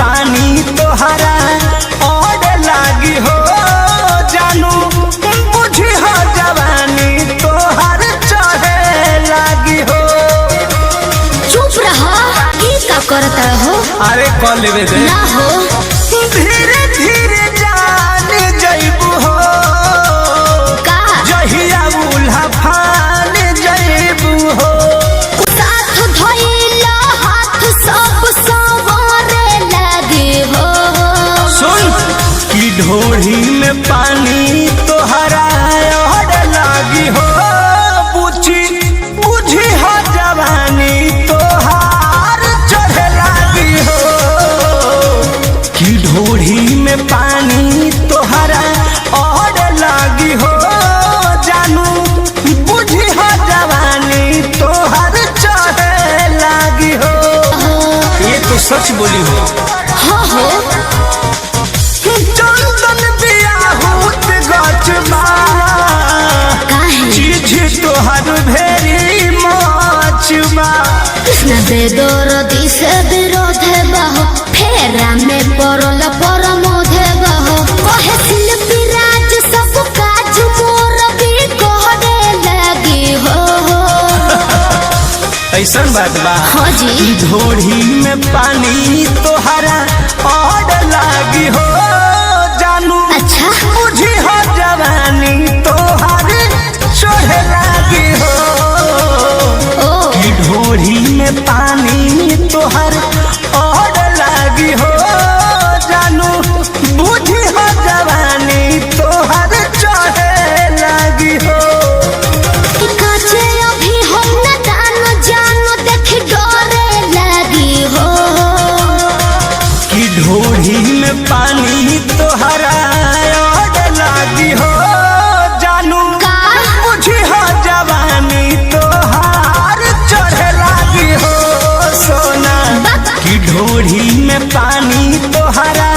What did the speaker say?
पानी तोहरा और लागी हो जानू बुझी हो जवानी तोहर चढ़े लागी हो। चुप रहा की का करता हो। अरे कॉल लेवे दे ना हो धीरे धीरे जान जइबू हो का जहिया उल्हा फान जइबू हो। साथ धइला हाथ सब संवारे लागे हो। सुन की ढोढ़ी में पानी तोहरा और लागी हो बुझी बुझी हो जवानी तोहार चढ़े लागी हो। की ढोढ़ी में पानी तोहरा और लागी हो जानू बुझी हो जवानी तोहार चढ़े लागी हो। ये तो सच बोली हो। हो चंदन बियाहूत गचबा काहे चीज तोहर भेरी मचबा। कृष्ण दे दरदी से विरोध बहो फेरा में परल परमोध बहो कहे शिल्पी राज सब काज मोर भी कहरे लगी हो। ऐसन बात बा हाँ जी ढोढ़ी में पानी तोहरा और लागी हो जानू अच्छा बुझी हो जवानी तोहर चढ़े लागी हो। ओ की ढोढ़ी में पानी तोहर और लागी हो जानू बुझी हो जवानी तोहर चढ़े लागी हो। काचे अभी हम न दान जानो देख डरे लगी हो। की ढोढ़ी में पानी तोहरा और लागी हो जानू का बुझी हो जवानी तोहार चढ़े लागी हो सोना। की ढोढ़ी में पानी तोहरा